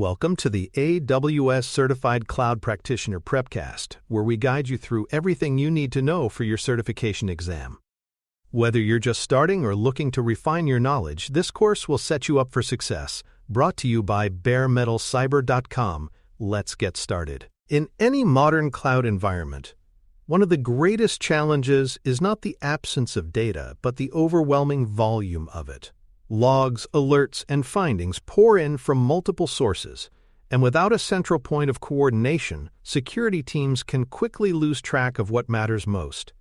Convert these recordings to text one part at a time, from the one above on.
Welcome to the AWS Certified Cloud Practitioner Prepcast, where we guide you through everything you need to know for your certification exam. Whether you're just starting or looking to refine your knowledge, this course will set you up for success. Brought to you by baremetalcyber.com. Let's get started. In any modern cloud environment, one of the greatest challenges is not the absence of data, but the overwhelming volume of it. Logs, alerts, and findings pour in from multiple sources, and without a central point of coordination, security teams can quickly lose track of what matters most.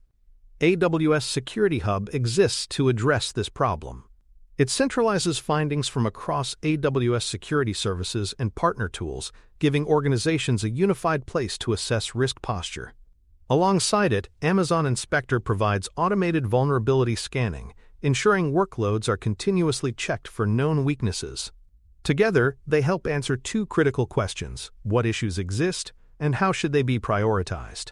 AWS Security Hub exists to address this problem. It centralizes findings from across AWS security services and partner tools, giving organizations a unified place to assess risk posture. Alongside it, Amazon Inspector provides automated vulnerability scanning, ensuring workloads are continuously checked for known weaknesses. Together, they help answer two critical questions: what issues exist, and how should they be prioritized?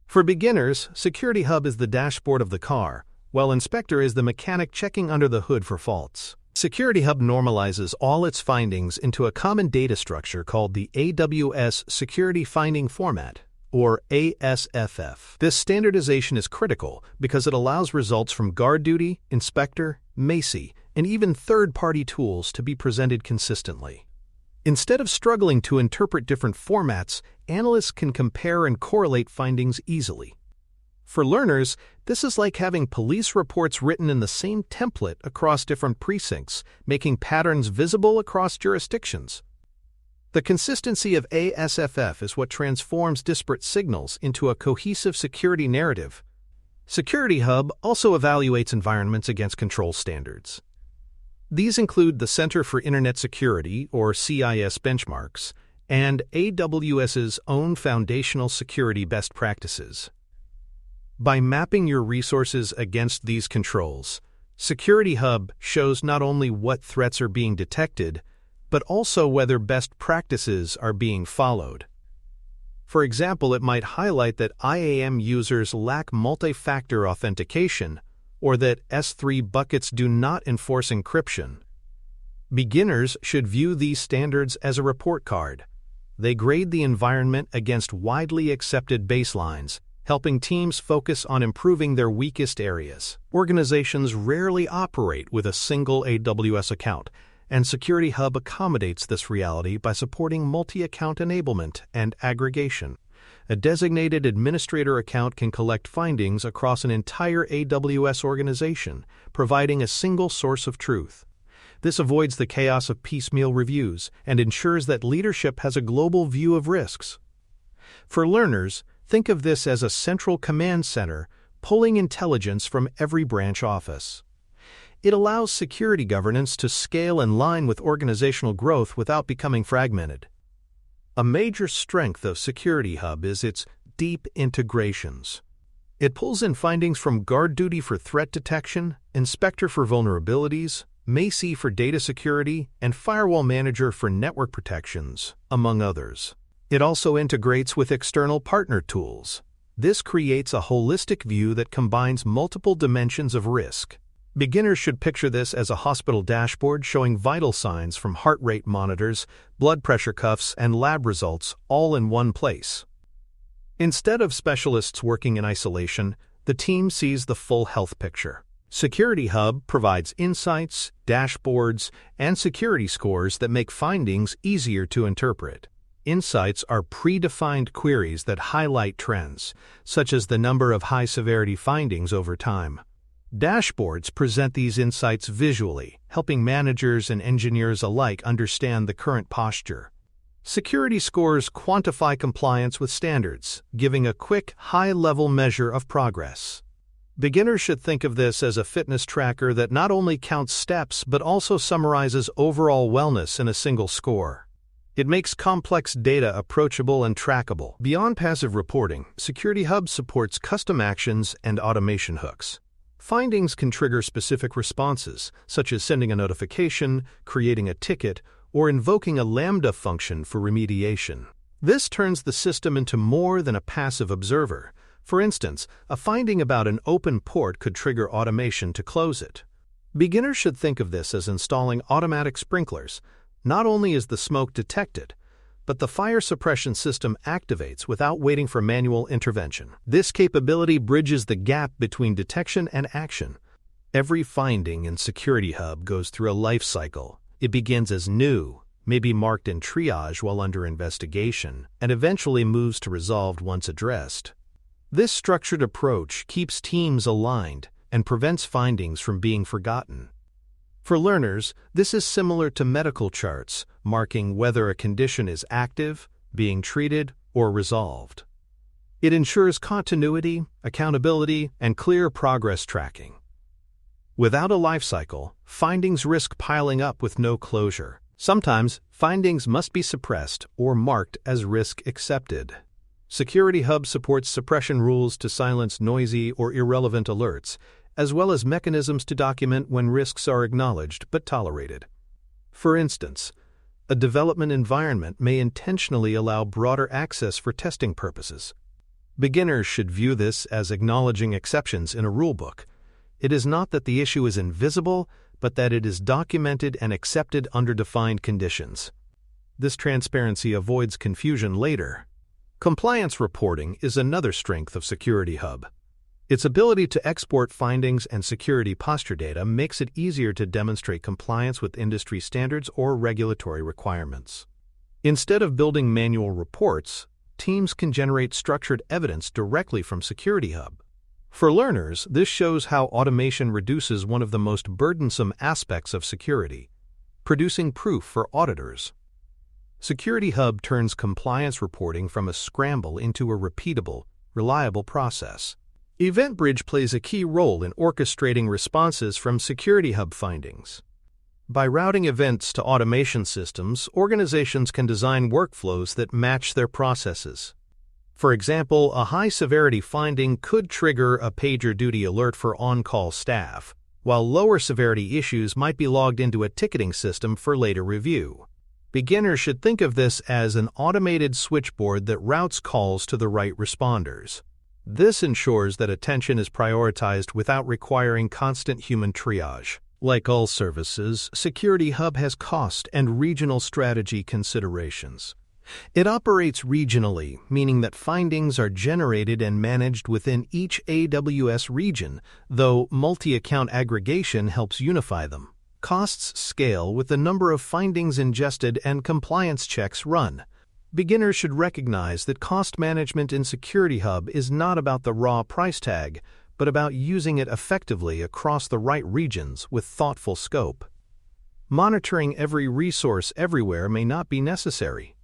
For beginners, Security Hub is the dashboard of the car, while Inspector is the mechanic checking under the hood for faults. Security Hub normalizes all its findings into a common data structure called the AWS Security Finding Format, or ASFF. This standardization is critical because it allows results from GuardDuty, Inspector, Macie, and even third-party tools to be presented consistently. Instead of struggling to interpret different formats, analysts can compare and correlate findings easily. For learners, this is like having police reports written in the same template across different precincts, making patterns visible across jurisdictions. The consistency of ASFF is what transforms disparate signals into a cohesive security narrative. Security Hub also evaluates environments against control standards. These include the Center for Internet Security, or CIS benchmarks, and AWS's own foundational security best practices. By mapping your resources against these controls, Security Hub shows not only what threats are being detected, but also whether best practices are being followed. For example, it might highlight that IAM users lack multi-factor authentication or that S3 buckets do not enforce encryption. Beginners should view these standards as a report card. They grade the environment against widely accepted baselines, helping teams focus on improving their weakest areas. Organizations rarely operate with a single AWS account, and Security Hub accommodates this reality by supporting multi-account enablement and aggregation. A designated administrator account can collect findings across an entire AWS organization, providing a single source of truth. This avoids the chaos of piecemeal reviews and ensures that leadership has a global view of risks. For learners, think of this as a central command center, pulling intelligence from every branch office. It allows security governance to scale in line with organizational growth without becoming fragmented. A major strength of Security Hub is its deep integrations. It pulls in findings from GuardDuty for threat detection, Inspector for vulnerabilities, Macie for data security, and Firewall Manager for network protections, among others. It also integrates with external partner tools. This creates a holistic view that combines multiple dimensions of risk. Beginners should picture this as a hospital dashboard showing vital signs from heart rate monitors, blood pressure cuffs, and lab results all in one place. Instead of specialists working in isolation, the team sees the full health picture. Security Hub provides insights, dashboards, and security scores that make findings easier to interpret. Insights are predefined queries that highlight trends, such as the number of high-severity findings over time. Dashboards present these insights visually, helping managers and engineers alike understand the current posture. Security scores quantify compliance with standards, giving a quick, high-level measure of progress. Beginners should think of this as a fitness tracker that not only counts steps but also summarizes overall wellness in a single score. It makes complex data approachable and trackable. Beyond passive reporting, Security Hub supports custom actions and automation hooks. Findings can trigger specific responses, such as sending a notification, creating a ticket, or invoking a Lambda function for remediation. This turns the system into more than a passive observer. For instance, a finding about an open port could trigger automation to close it. Beginners should think of this as installing automatic sprinklers. Not only is the smoke detected, but the fire suppression system activates without waiting for manual intervention. This capability bridges the gap between detection and action. Every finding in Security Hub goes through a life cycle. It begins as new, may be marked in triage while under investigation, and eventually moves to resolved once addressed. This structured approach keeps teams aligned and prevents findings from being forgotten. For learners, this is similar to medical charts, marking whether a condition is active, being treated, or resolved. It ensures continuity, accountability, and clear progress tracking. Without a life cycle, findings risk piling up with no closure. Sometimes, findings must be suppressed or marked as risk accepted. Security Hub supports suppression rules to silence noisy or irrelevant alerts, as well as mechanisms to document when risks are acknowledged but tolerated. For instance, a development environment may intentionally allow broader access for testing purposes. Beginners should view this as acknowledging exceptions in a rulebook. It is not that the issue is invisible, but that it is documented and accepted under defined conditions. This transparency avoids confusion later. Compliance reporting is another strength of Security Hub. Its ability to export findings and security posture data makes it easier to demonstrate compliance with industry standards or regulatory requirements. Instead of building manual reports, teams can generate structured evidence directly from Security Hub. For learners, this shows how automation reduces one of the most burdensome aspects of security, producing proof for auditors. Security Hub turns compliance reporting from a scramble into a repeatable, reliable process. EventBridge plays a key role in orchestrating responses from Security Hub findings. By routing events to automation systems, organizations can design workflows that match their processes. For example, a high-severity finding could trigger a PagerDuty alert for on-call staff, while lower-severity issues might be logged into a ticketing system for later review. Beginners should think of this as an automated switchboard that routes calls to the right responders. This ensures that attention is prioritized without requiring constant human triage. Like all services, Security Hub has cost and regional strategy considerations. It operates regionally, meaning that findings are generated and managed within each AWS region, though multi-account aggregation helps unify them. Costs scale with the number of findings ingested and compliance checks run. Beginners should recognize that cost management in Security Hub is not about the raw price tag, but about using it effectively across the right regions with thoughtful scope. Monitoring every resource everywhere may not be necessary.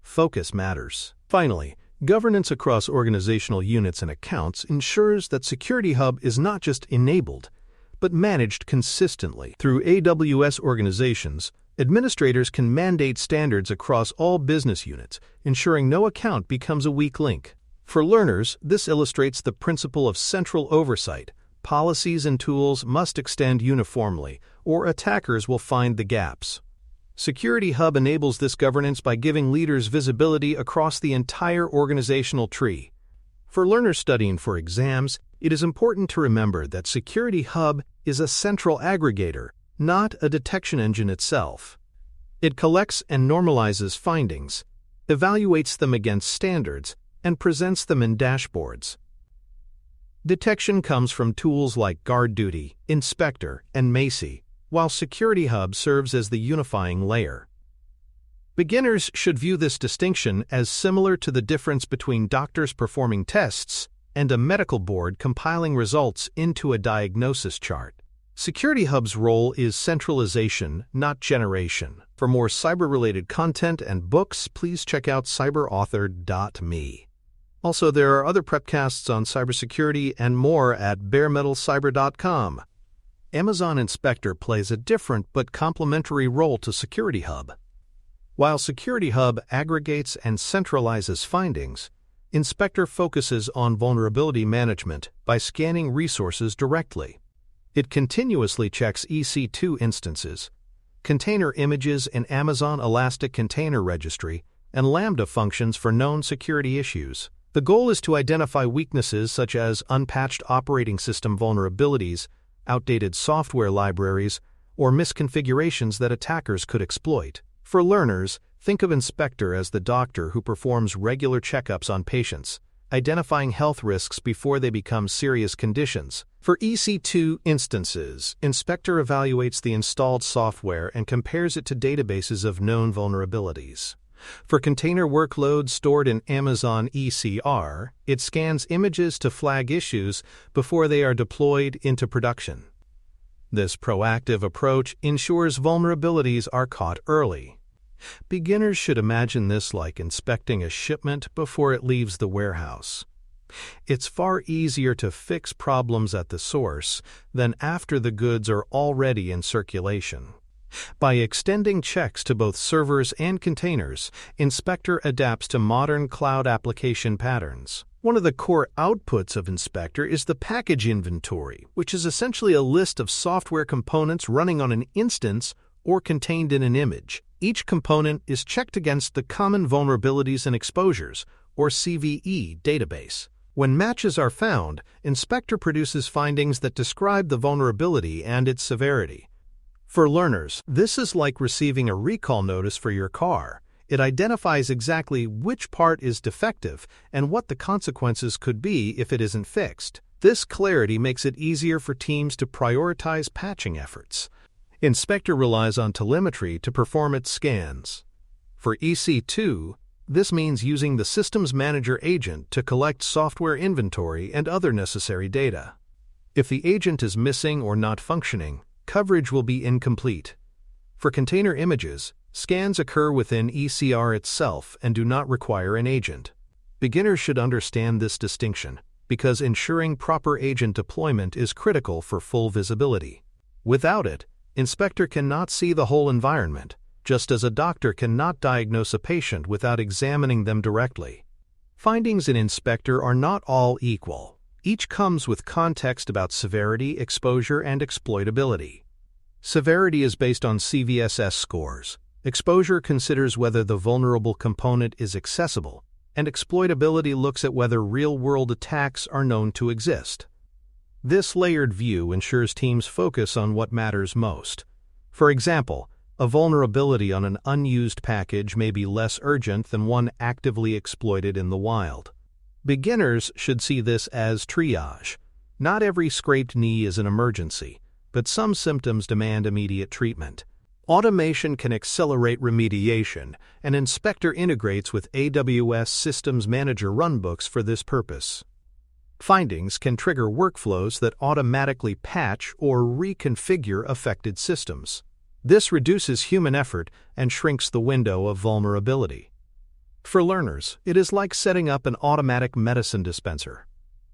Focus matters. Finally, governance across organizational units and accounts ensures that Security Hub is not just enabled, but managed consistently. Through AWS organizations, administrators can mandate standards across all business units, ensuring no account becomes a weak link. For learners, this illustrates the principle of central oversight. Policies and tools must extend uniformly, or attackers will find the gaps. Security Hub enables this governance by giving leaders visibility across the entire organizational tree. For learners studying for exams, it is important to remember that Security Hub is a central aggregator, not a detection engine itself. It collects and normalizes findings, evaluates them against standards, and presents them in dashboards. Detection comes from tools like GuardDuty, Inspector, and Macy, while Security Hub serves as the unifying layer. Beginners should view this distinction as similar to the difference between doctors performing tests and a medical board compiling results into a diagnosis chart. Security Hub's role is centralization, not generation. For more cyber-related content and books, please check out cyberauthor.me. Also, there are other prepcasts on cybersecurity and more at baremetalcyber.com. Amazon Inspector plays a different but complementary role to Security Hub. While Security Hub aggregates and centralizes findings, Inspector focuses on vulnerability management by scanning resources directly. It continuously checks EC2 instances, container images in Amazon Elastic Container Registry, and Lambda functions for known security issues. The goal is to identify weaknesses such as unpatched operating system vulnerabilities, outdated software libraries, or misconfigurations that attackers could exploit. For learners, think of Inspector as the doctor who performs regular checkups on patients, identifying health risks before they become serious conditions. For EC2 instances, Inspector evaluates the installed software and compares it to databases of known vulnerabilities. For container workloads stored in Amazon ECR, it scans images to flag issues before they are deployed into production. This proactive approach ensures vulnerabilities are caught early. Beginners should imagine this like inspecting a shipment before it leaves the warehouse. It's far easier to fix problems at the source than after the goods are already in circulation. By extending checks to both servers and containers, Inspector adapts to modern cloud application patterns. One of the core outputs of Inspector is the package inventory, which is essentially a list of software components running on an instance or contained in an image. Each component is checked against the Common Vulnerabilities and Exposures, or CVE, database. When matches are found, Inspector produces findings that describe the vulnerability and its severity. For learners, this is like receiving a recall notice for your car. It identifies exactly which part is defective and what the consequences could be if it isn't fixed. This clarity makes it easier for teams to prioritize patching efforts. Inspector relies on telemetry to perform its scans. For EC2, this means using the Systems Manager agent to collect software inventory and other necessary data. If the agent is missing or not functioning, coverage will be incomplete. For container images, scans occur within ECR itself and do not require an agent. Beginners should understand this distinction because ensuring proper agent deployment is critical for full visibility. Without it, Inspector cannot see the whole environment, just as a doctor cannot diagnose a patient without examining them directly. Findings in Inspector are not all equal. Each comes with context about severity, exposure, and exploitability. Severity is based on CVSS scores. Exposure considers whether the vulnerable component is accessible, and exploitability looks at whether real-world attacks are known to exist. This layered view ensures teams focus on what matters most. For example, a vulnerability on an unused package may be less urgent than one actively exploited in the wild. Beginners should see this as triage. Not every scraped knee is an emergency, but some symptoms demand immediate treatment. Automation can accelerate remediation, and Inspector integrates with AWS Systems Manager runbooks for this purpose. Findings can trigger workflows that automatically patch or reconfigure affected systems. This reduces human effort and shrinks the window of vulnerability. For learners, it is like setting up an automatic medicine dispenser.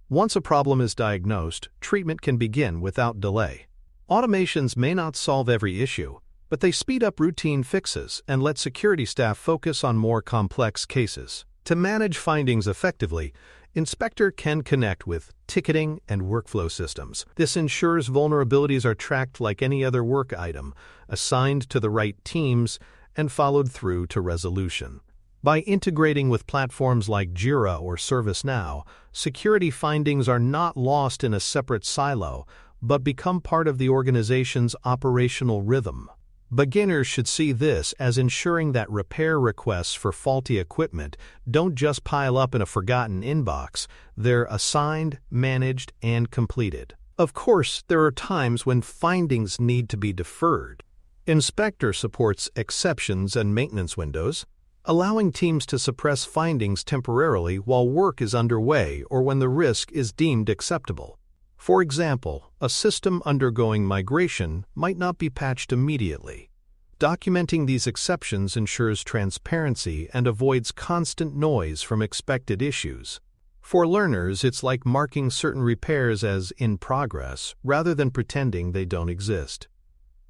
Once a problem is diagnosed, treatment can begin without delay. Automations may not solve every issue, but they speed up routine fixes and let security staff focus on more complex cases. To manage findings effectively, Inspector can connect with ticketing and workflow systems. This ensures vulnerabilities are tracked like any other work item, assigned to the right teams, and followed through to resolution. By integrating with platforms like Jira or ServiceNow, security findings are not lost in a separate silo, but become part of the organization's operational rhythm. Beginners should see this as ensuring that repair requests for faulty equipment don't just pile up in a forgotten inbox, they're assigned, managed, and completed. Of course, there are times when findings need to be deferred. Inspector supports exceptions and maintenance windows, allowing teams to suppress findings temporarily while work is underway or when the risk is deemed acceptable. For example, a system undergoing migration might not be patched immediately. Documenting these exceptions ensures transparency and avoids constant noise from expected issues. For learners, it's like marking certain repairs as in progress rather than pretending they don't exist.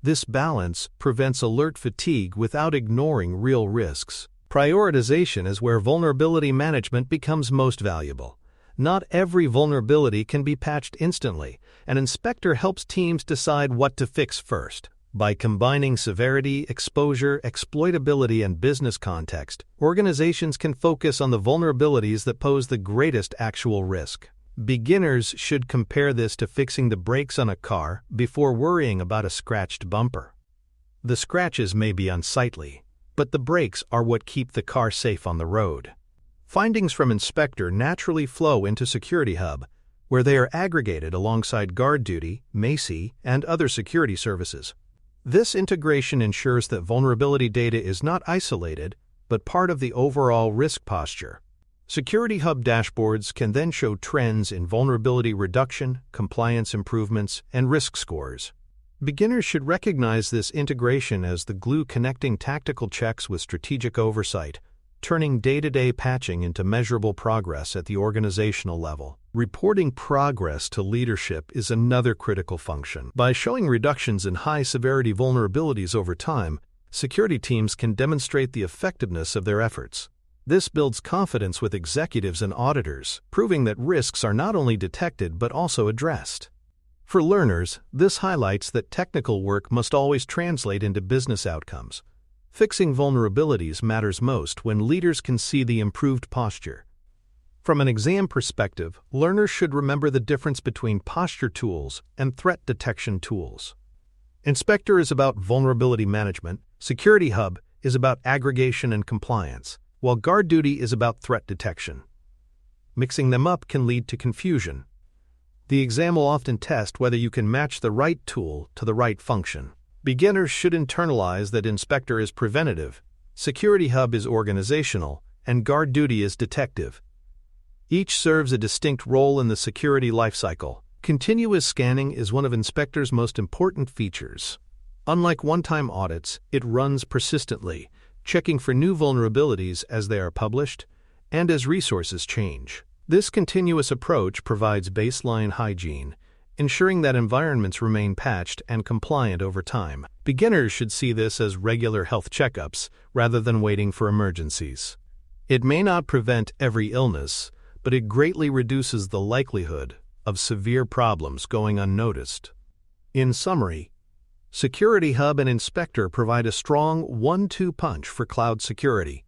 This balance prevents alert fatigue without ignoring real risks. Prioritization is where vulnerability management becomes most valuable. Not every vulnerability can be patched instantly, and Inspector helps teams decide what to fix first. By combining severity, exposure, exploitability, and business context, organizations can focus on the vulnerabilities that pose the greatest actual risk. Beginners should compare this to fixing the brakes on a car before worrying about a scratched bumper. The scratches may be unsightly, but the brakes are what keep the car safe on the road. Findings from Inspector naturally flow into Security Hub, where they are aggregated alongside Guard Duty, Macy, and other security services. This integration ensures that vulnerability data is not isolated, but part of the overall risk posture. Security Hub dashboards can then show trends in vulnerability reduction, compliance improvements, and risk scores. Beginners should recognize this integration as the glue connecting tactical checks with strategic oversight, turning day-to-day patching into measurable progress at the organizational level. Reporting progress to leadership is another critical function. By showing reductions in high-severity vulnerabilities over time, security teams can demonstrate the effectiveness of their efforts. This builds confidence with executives and auditors, proving that risks are not only detected but also addressed. For learners, this highlights that technical work must always translate into business outcomes. Fixing vulnerabilities matters most when leaders can see the improved posture. From an exam perspective, learners should remember the difference between posture tools and threat detection tools. Inspector is about vulnerability management, Security Hub is about aggregation and compliance, while Guard Duty is about threat detection. Mixing them up can lead to confusion. The exam will often test whether you can match the right tool to the right function. Beginners should internalize that Inspector is preventative, Security Hub is organizational, and Guard Duty is detective. Each serves a distinct role in the security lifecycle. Continuous scanning is one of Inspector's most important features. Unlike one-time audits, it runs persistently, checking for new vulnerabilities as they are published and as resources change. This continuous approach provides baseline hygiene, ensuring that environments remain patched and compliant over time. Beginners should see this as regular health checkups rather than waiting for emergencies. It may not prevent every illness, but it greatly reduces the likelihood of severe problems going unnoticed. In summary, Security Hub and Inspector provide a strong 1-2 punch for cloud security.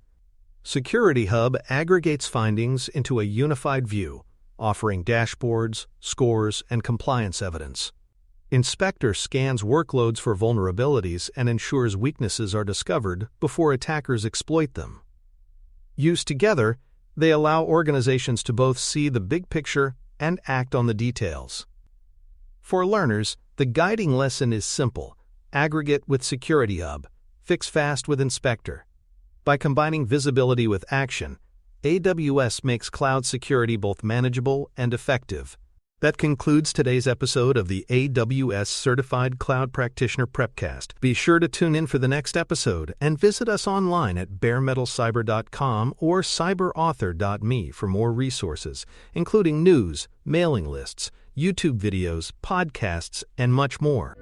Security Hub aggregates findings into a unified view, offering dashboards, scores, and compliance evidence. Inspector scans workloads for vulnerabilities and ensures weaknesses are discovered before attackers exploit them. Used together, they allow organizations to both see the big picture and act on the details. For learners, the guiding lesson is simple: aggregate with Security Hub, fix fast with Inspector. By combining visibility with action, AWS makes cloud security both manageable and effective. That concludes today's episode of the AWS Certified Cloud Practitioner Prepcast. Be sure to tune in for the next episode and visit us online at baremetalcyber.com or cyberauthor.me for more resources, including news, mailing lists, YouTube videos, podcasts, and much more.